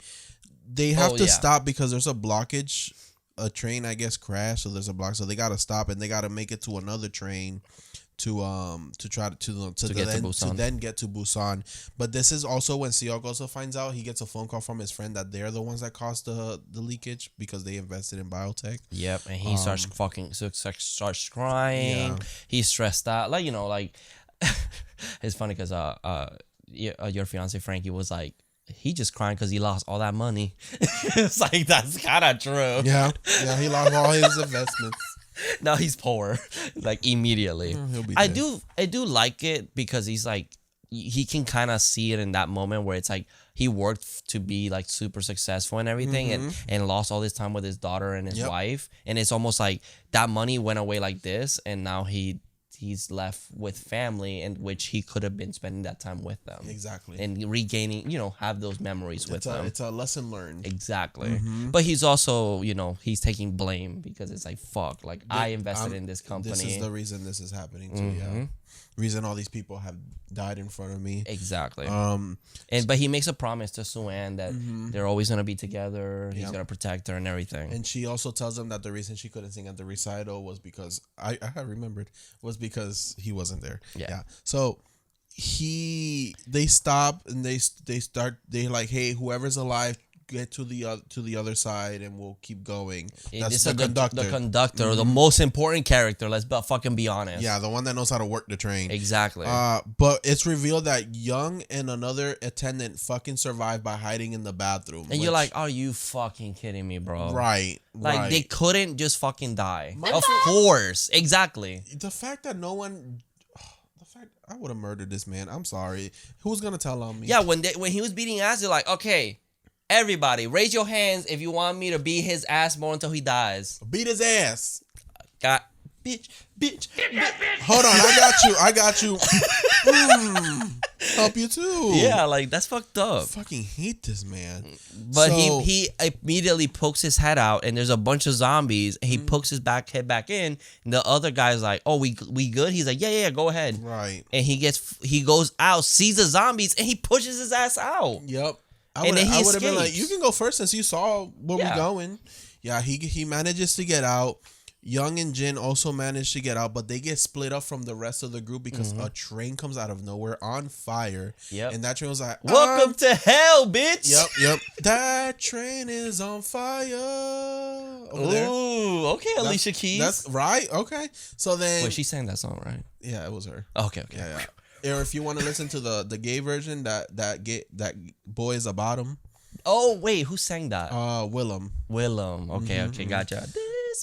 have to yeah. stop because there's a blockage. A train, I guess, crashed, so there's a block. So they gotta stop and they gotta make it to another train to try to then get to Busan. But this is also when Seok also finds out. He gets a phone call from his friend that they're the ones that caused the leakage because they invested in biotech. Yep, and he starts starts crying. Yeah. He's stressed out. Like it's funny because your fiance Frankie was like, he just crying because he lost all that money. It's like, that's kind of true. Yeah, he lost all his investments. Now he's poor, like immediately. He'll be I dead. do like it because he's like, he can kind of see it in that moment where it's like he worked to be like super successful and everything, and lost all this time with his daughter and his wife, and it's almost like that money went away like this, and now he's left with family, in which he could have been spending that time with them. Exactly. And regaining, have those memories with them. It's a lesson learned. Exactly. But he's also, he's taking blame because it's like, fuck, like I invested in this company. This is the reason this is happening too. Yeah. Reason all these people have died in front of me. Exactly. But he makes a promise to Sue-Ann that they're always gonna be together. He's gonna protect her and everything. And she also tells him that the reason she couldn't sing at the recital was because I remembered was because he wasn't there. Yeah. So they stop and they like, hey, whoever's alive, get to the other side and we'll keep going. That's the conductor. The conductor, the most important character. Let's fucking be honest. Yeah, the one that knows how to work the train. Exactly. But it's revealed that Young and another attendant fucking survived by hiding in the bathroom. And you're like, are you fucking kidding me, bro? Right. Like they couldn't just fucking die. Of course. Exactly. The fact that no one. I would have murdered this man. I'm sorry. Who's gonna tell on me? Yeah, when he was beating ass, they're like, okay. Everybody, raise your hands if you want me to beat his ass more until he dies. Beat his ass. Bitch. Hold on, I got you. Help you too. Yeah, like that's fucked up. I fucking hate this man. But he immediately pokes his head out, and there's a bunch of zombies. And he pokes his head back in. And the other guy's like, "Oh, we good?" He's like, "Yeah, go ahead." Right. And he goes out, sees the zombies, and he pushes his ass out. Yep. I And would then he have been like, escapes. you can go first since you saw where Yeah. we're going. Yeah, he manages to get out. Young and Jin also manage to get out, but they get split up from the rest of the group because a train comes out of nowhere on fire. Yep. And that train was like, Welcome to hell, bitch. Yep. That train is on fire. Over there. Ooh, okay, Alicia Keys. That's right. Okay. So then. Wait, she sang that song, right? Yeah, it was her. Okay. Yeah. Or if you want to listen to the gay version, that boy is a bottom. Oh wait, who sang that? Willem. Okay, gotcha.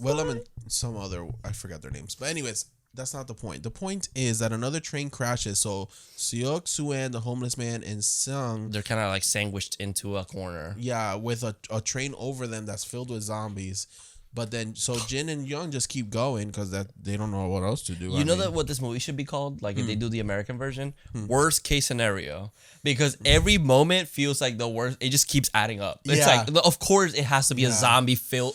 Willem and some other, I forgot their names. But anyways, that's not the point. The point is that another train crashes. So Seok, Suan, the homeless man, and Sung, They're kind of like sandwiched into a corner. yeah, with a train over them that's filled with zombies. But then, so Jin and Young just keep going because that they don't know what else to do. You know that what this movie should be called? Like if they do the American version, worst case scenario, because every moment feels like the worst. It just keeps adding up. It's Yeah. like, of course, it has to be a zombie filled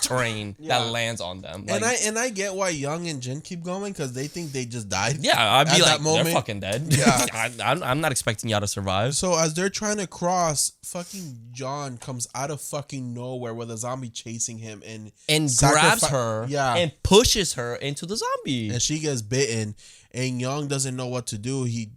train Yeah. that lands on them. Like, and I get why Young and Jin keep going because they think they just died. yeah, I'd be at like, that moment. they're fucking dead. Yeah. I'm not expecting y'all to survive. So as they're trying to cross, fucking John comes out of fucking nowhere with a zombie chasing him and Grabs her, yeah, and pushes her into the zombie. and she gets bitten, and Young doesn't know what to do. He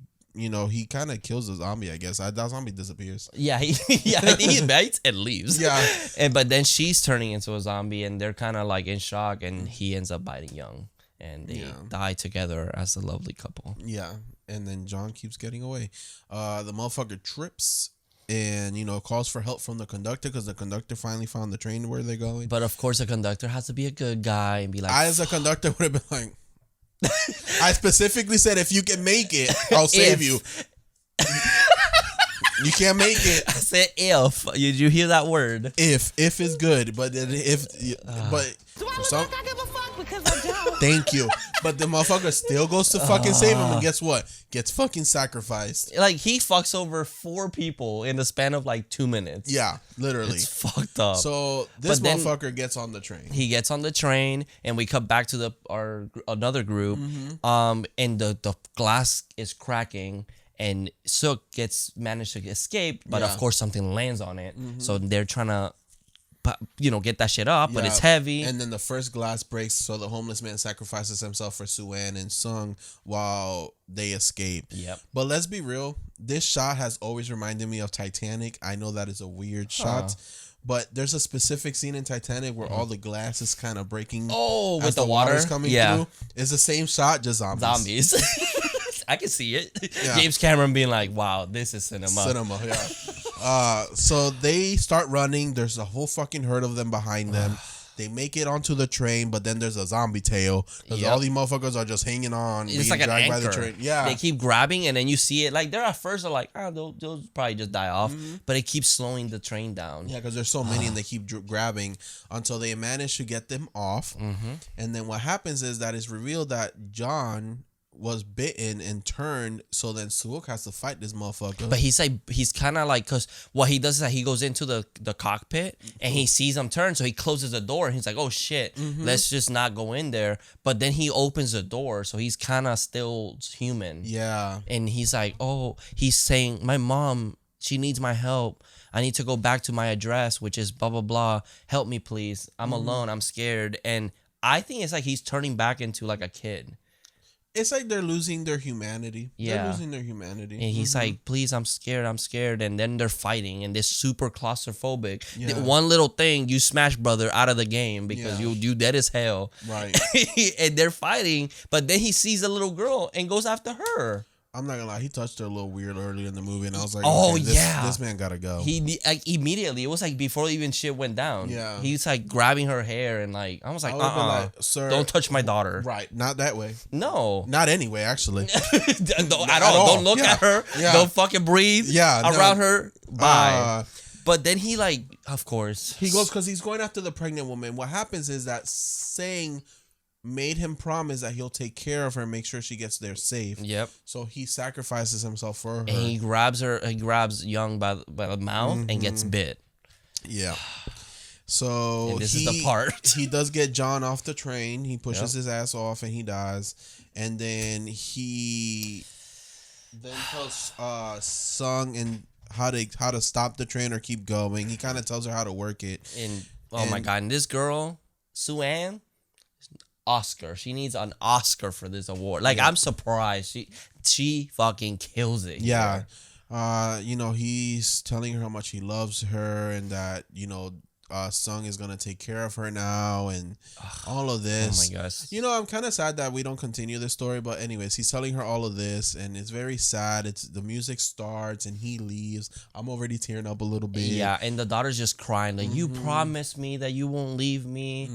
kind of kills the zombie. I guess that zombie disappears. Yeah, I think he bites and leaves. Yeah, but then she's turning into a zombie, and they're kind of like in shock, and he ends up biting Young, and they die together as a lovely couple. yeah, and then John keeps getting away. The motherfucker trips. And calls for help from the conductor because the conductor finally found the train where they're going. But of course, the conductor has to be a good guy and be like, I, as a conductor, would have been like, I specifically said, if you can make it, I'll save you. You can't make it. I said if. Did you hear that word? If is good, but then but for some, I give a fuck because I don't. thank you. But the motherfucker still goes to fucking save him, and guess what? Gets fucking sacrificed. Like, he fucks over 4 people in the span of like 2 minutes. Yeah, literally. It's fucked up. So this But then- motherfucker gets on the train. He gets on the train, and we come back to another group. And the glass is cracking, and Sook managed to escape, but Yeah. of course something lands on it. So they're trying to, get that shit up, but Yeah. it's heavy. And then the first glass breaks, so the homeless man sacrifices himself for Suan and Sung while they escape. Yep. But let's be real, this shot has always reminded me of Titanic. I know that is a weird shot, but there's a specific scene in Titanic where all the glass is kind of breaking. Oh, as with the water's water? coming Yeah. through. It's the same shot, just zombies. I can see it. Yeah. James Cameron being like, wow, this is cinema. Yeah. So they start running. There's a whole fucking herd of them behind them. They make it onto the train, but then there's a zombie tail because Yep. all these motherfuckers are just hanging on, It's being like an dragged anchor. by the train. Yeah. They keep grabbing, and then you see it. Like, they're at first, they're like, they'll probably just die off. But it keeps slowing the train down. Yeah, because there's so many and they keep grabbing until they manage to get them off. And then what happens is that it's revealed that John was bitten and turned, so then Suok has to fight this motherfucker. But he's kind of like, because what he does is that he goes into the cockpit and he sees him turn, so he closes the door and he's like, oh shit, let's just not go in there. But then he opens the door, so he's kind of still human. Yeah. And he's like, oh, he's saying, my mom, she needs my help. I need to go back to my address, which is blah, blah, blah. Help me, please. I'm alone. I'm scared. And I think it's like he's turning back into like a kid. It's like they're losing their humanity. Yeah. They're losing their humanity. And he's like, please, I'm scared. And then they're fighting and they're super claustrophobic. Yeah. One little thing, you smash brother out of the game because Yeah. you dead as hell. Right. And they're fighting, but then he sees a little girl and goes after her. I'm not gonna lie, he touched her a little weird earlier in the movie, and I was like, Oh, okay, yeah. this man gotta go. He like immediately, it was like before even shit went down. Yeah. He's like grabbing her hair and like, I was like, I would've been like, sir, don't touch my daughter. Right, not that way. No. Not anyway, actually. Don't, At at all. all. Don't look Yeah. at her. Yeah. Don't fucking breathe around her. Bye. But then he like, of course. He goes because he's going after the pregnant woman. What happens is that Sang made him promise that he'll take care of her and make sure she gets there safe. Yep. So he sacrifices himself for her. And he grabs her. He grabs Young by the mouth and gets bit. Yeah. So And this is the part. He does get John off the train. He pushes his ass off and he dies. And then he tells Sung and how to stop the train or keep going. He kind of tells her how to work it. And oh my god, and this girl, Sue-Ann, Oscar. She needs an Oscar for this award. Like I'm surprised. She fucking kills it. Yeah. He's telling her how much he loves her and that, Sung is gonna take care of her now and all of this. Oh my gosh. I'm kind of sad that we don't continue this story, but anyways, he's telling her all of this and it's very sad. It's the music starts and he leaves. I'm already tearing up a little bit. Yeah, and the daughter's just crying like, you promised me that you won't leave me.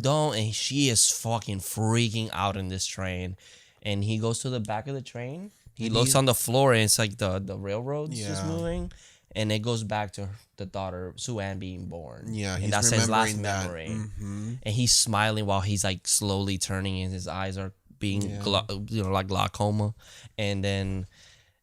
Don't. And she is fucking freaking out in this train. And he goes to the back of the train. He looks on the floor and it's like the railroad's just moving. And it goes back to the daughter, Sue-Ann, being born. Yeah, and he's that's his last remembering that. memory. And he's smiling while he's like slowly turning and his eyes are being like glaucoma. And then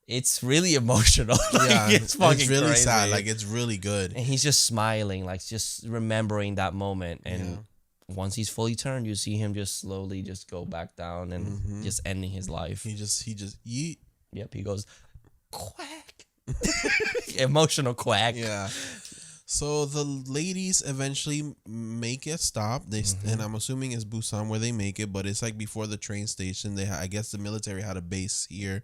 it's really emotional. It's fucking really crazy. sad. Like it's really good. And he's just smiling, like just remembering that moment. And once he's fully turned, you see him just slowly just go back down and just ending his life. He just yeet. Yep, he goes quack. Emotional quack. Yeah. So the ladies eventually make a stop. And I'm assuming it's Busan where they make it, but it's like before the train station. I guess the military had a base here,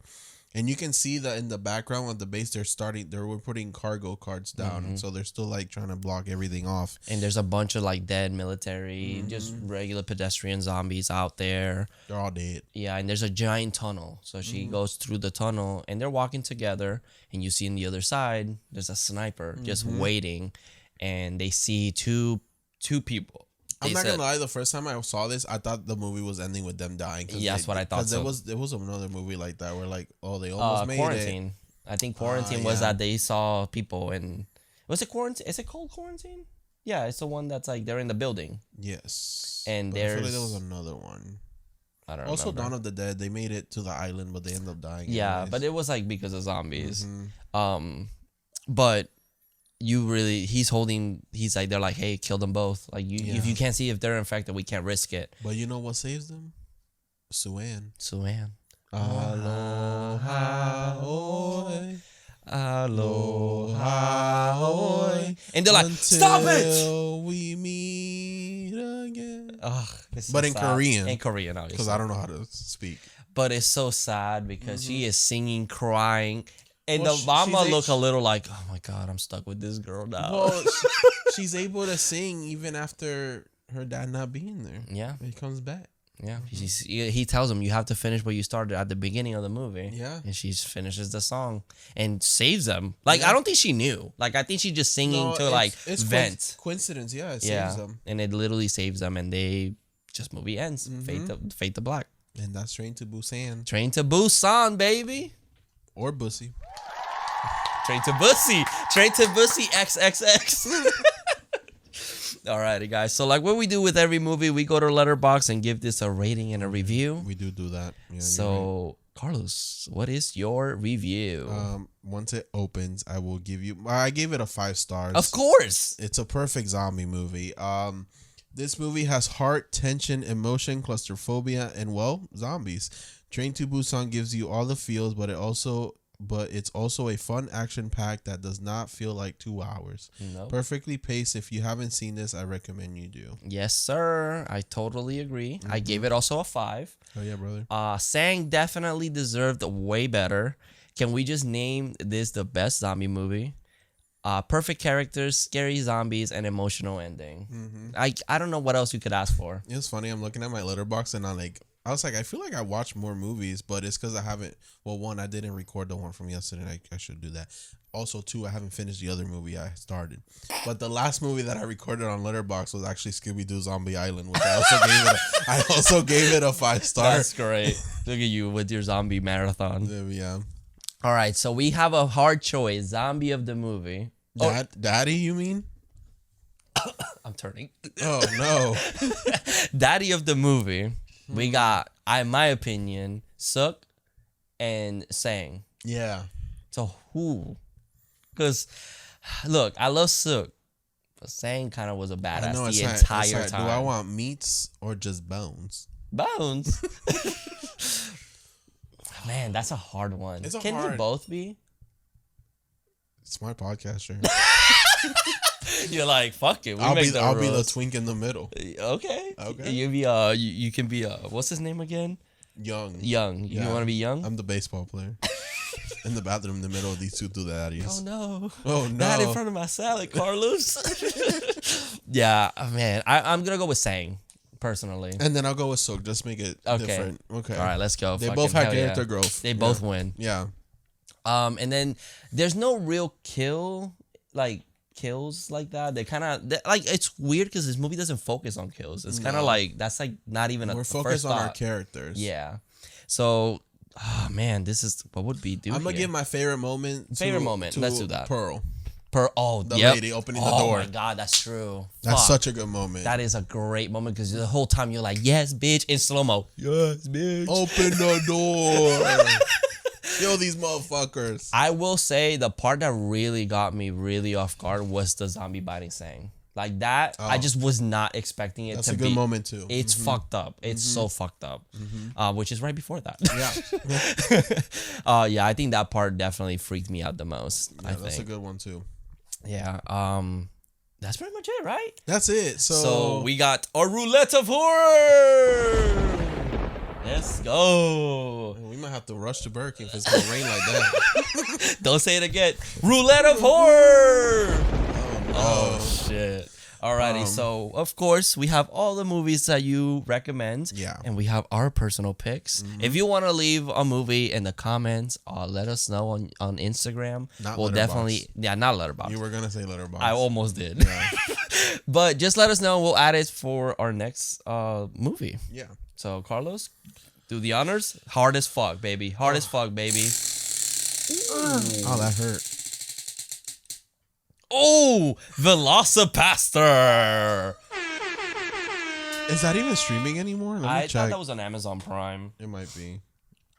and you can see that in the background of the base they were putting cargo carts down, so they're still like trying to block everything off. And there's a bunch of like dead military, just regular pedestrian zombies out there. They're all dead. Yeah, and there's a giant tunnel. So she goes through the tunnel and they're walking together. And you see on the other side, there's a sniper just waiting. And they see two people. I'm not gonna lie, the first time I saw this, I thought the movie was ending with them dying. Yeah, that's what I thought. There was another movie like that where like, they almost made Quarantine. it. I think Quarantine was that they saw people and was it Quarantine? Is it called Quarantine? Yeah, it's the one that's like they're in the building. Yes. And but I feel there's like there was another one. I don't Also, remember. Dawn of the Dead, they made it to the island, but they ended up dying. Yeah, anyways. but it was like because of zombies. But he's like, they're like, hey, kill them both. Like if you can't see if they're infected, we can't risk it. But you know what saves them? Sue-Ann. Sue-Ann. Aloha, oi. Aloha, oi. And they're like, stop it! Until we meet again. Ugh, it's so But in sad. Korean. In Korean, obviously. Because I don't know how to speak. But it's so sad because she is singing, crying. And Well, the mama she's look a little like, oh my God, I'm stuck with this girl now. Well, she's able to sing even after her dad not being there. Yeah. He comes back. Yeah. He tells him, you have to finish what you started at the beginning of the movie. Yeah. And she finishes the song and saves them. Like, I don't think she knew. Like, I think she's just singing it's vent. Coincidence. Yeah, it saves them. And it literally saves them and movie ends. Fate to black. And that's Train to Busan. Train to Busan, baby. Or Bussy. Train to Bussy XXX. Alrighty, guys. So like what we do with every movie, we go to Letterboxd and give this a rating and a review. We do that. Yeah, so Carlos, what is your review? Once it opens, I will give you. I gave it a 5 stars. Of course. It's a perfect zombie movie. This movie has heart, tension, emotion, claustrophobia, and zombies. Train to Busan gives you all the feels, but it also but it's also a fun action pack that does not feel like 2 hours. No. Perfectly paced. If you haven't seen this, I recommend you do. Yes, sir. I totally agree. I gave it also a 5. Oh yeah, brother. Sang definitely deserved way better. Can we just name this the best zombie movie? Perfect characters, scary zombies, and emotional ending. I don't know what else you could ask for. It was funny. I'm looking at my letterbox and I was like, I feel like I watched more movies, but it's because I haven't. Well, one, I didn't record the one from yesterday. I should do that. Also, two, I haven't finished the other movie I started. But the last movie that I recorded on Letterboxd was actually Scooby-Doo Zombie Island, which I also gave it a 5-star. That's great. Look at you with your zombie marathon. Yeah. All right, so we have a hard choice. Zombie of the movie. Daddy, you mean? I'm turning. Oh no. Daddy of the movie. We got, in my opinion, Suk and Sang. Yeah. So who? Because, look, I love Suk, but Sang kind of was a badass the entire time. Do I want meats or just bones? Bones? Man, that's a hard one. Can they both be? It's my podcast, sure. You're like, fuck it. I'll be the twink in the middle. Okay. You be you can be what's his name again? Young. You want to be Young? I'm the baseball player. In the bathroom in the middle of these two daddies. Oh no. Not in front of my salad, Carlos. Yeah, man. I'm gonna go with Sang, personally. And then I'll go with Sook. Just make it different. Okay. All right, let's go. They both have character growth. They both win. Yeah. And then there's no real kills like that. They kind of like, it's weird because this movie doesn't focus on kills. It's kind of like that's like not even we're focused on our characters. Yeah. So, oh man, this is what would be. I'm gonna give my favorite moment. Let's do that. Pearl. The lady opening the door. Oh my god, that's true. That's such a good moment. That is a great moment because the whole time you're like, yes, bitch, in slow mo. Yes, bitch. Open the door. Yo, these motherfuckers. I will say the part that really got me really off guard was the zombie biting Sang. Like that, I just was not expecting it. That's a good moment too. It's fucked up. It's so fucked up. Which is right before that. Yeah. Yeah, I think that part definitely freaked me out the most. Yeah, that's a good one too. Yeah. That's pretty much it, right? That's it. So we got a roulette of horror. Let's go. We might have to rush to Burger King if it's gonna rain like that. Don't say it again. Roulette of horror. Oh shit. Alrighty, so of course we have all the movies that you recommend. Yeah. And we have our personal picks. If you want to leave a movie in the comments, let us know on Instagram. We'll definitely not Letterboxd. You were gonna say Letterboxd. I almost did. Yeah. But just let us know. We'll add it for our next movie. Yeah. So Carlos, do the honors. Hard as fuck, baby. Hard as fuck, baby. Oh, that hurt. Oh, Velocipaster. Is that even streaming anymore? I thought that was on Amazon Prime. It might be.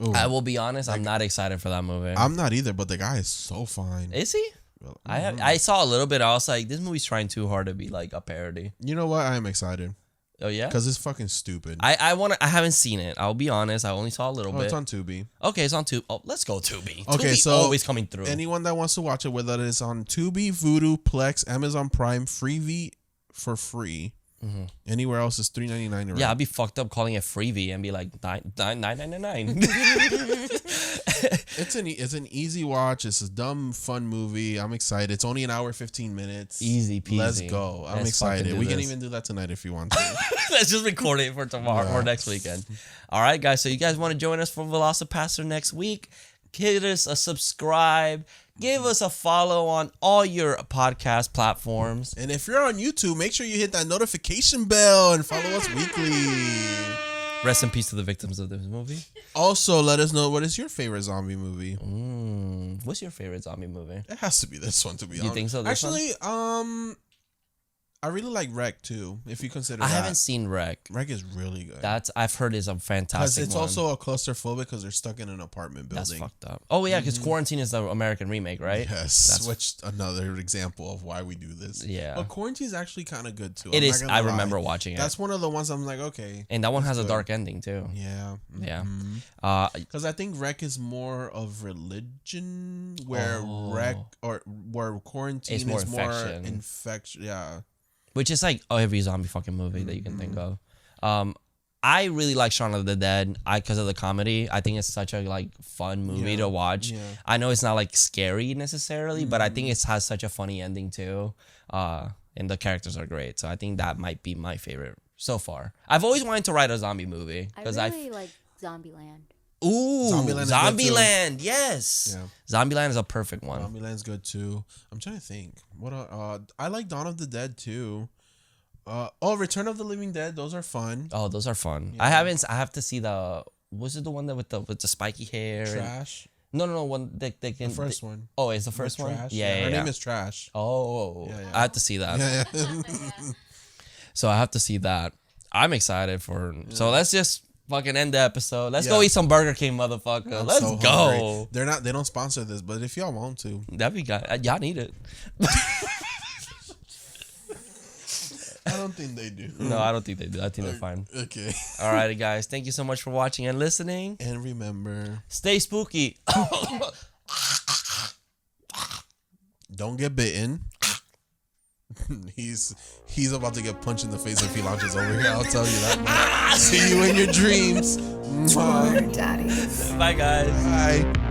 Ooh. I will be honest, I'm not excited for that movie. I'm not either, but the guy is so fine. Is he? I saw a little bit. I was like, this movie's trying too hard to be like a parody. You know what? I am excited. Oh yeah? Because it's fucking stupid. I haven't seen it. I'll be honest. I only saw a little bit. It's on Tubi. Okay, it's on Tubi. Oh, let's go Tubi. Okay, Tubi so always coming through. Anyone that wants to watch it with us is on Tubi, Vudu, Plex, Amazon Prime, Freevee for free. Anywhere else is $3.99. Yeah, I'd be fucked up calling it Freevee and be like $9.99. It's an easy watch. It's a dumb, fun movie. I'm excited. It's only an hour, 15 minutes. Easy peasy. Let's go. I'm excited. We can even do that tonight if you want to. Let's just record it for tomorrow or next weekend. All right, guys. So you guys want to join us for Velocipaster next week? Give us a subscribe. Give us a follow on all your podcast platforms. And if you're on YouTube, make sure you hit that notification bell and follow us weekly. Rest in peace to the victims of this movie. Also, let us know what is your favorite zombie movie. What's your favorite zombie movie? It has to be this one, to be honest. You think so? Actually, I really like Wreck too. If you consider, I that. haven't seen Wreck. Wreck is really good. I've heard is a Because fantastic. it's one. also a claustrophobic because they're stuck in an apartment building. That's fucked up. Oh yeah, because Quarantine is the American remake, right? Yes, which another example of why we do this. Yeah. But Quarantine is actually kind of good too. It I'm is. not gonna I lie. remember watching it. That's one of the ones I'm like, okay. And that one has good. a dark ending too. Yeah. Yeah. Because I think Wreck is more of religion, where where Quarantine It's more is more infection. infection. Yeah. Which is like every zombie fucking movie that you can think of. I really like Shaun of the Dead because of the comedy. I think it's such a like fun movie to watch. Yeah. I know it's not like scary necessarily, but I think it has such a funny ending too. And the characters are great. So I think that might be my favorite so far. I've always wanted to write a zombie movie because I really like Zombieland. Ooh, Zombieland is good, too. yes. Yeah. Zombieland is a perfect one. Zombieland's good too. I'm trying to think. What I like Dawn of the Dead too. Return of the Living Dead. Those are fun. Oh, those are fun. Yeah. I have to see was it the one that with the spiky hair? Trash. No, one they can. The first one. Oh, it's the first one. Trash. Yeah, Her name is Trash. Oh, Yeah. I have to see that. Yeah. So I have to see that. I'm excited for. So let's just fucking end the episode. Let's go Yeah. eat some Burger King, motherfucker. I'm Let's so go. hungry. They don't sponsor this, but if y'all want to, That'd be good. Y'all need it. I don't think they do. No, I don't think they do. I think they're fine. Okay. Alrighty, guys. Thank you so much for watching and listening. And remember, Stay spooky. don't get bitten. He's about to get punched in the face if he launches over here. I'll tell you that much. See you in your dreams. Horror Daddies. Bye, guys. Bye.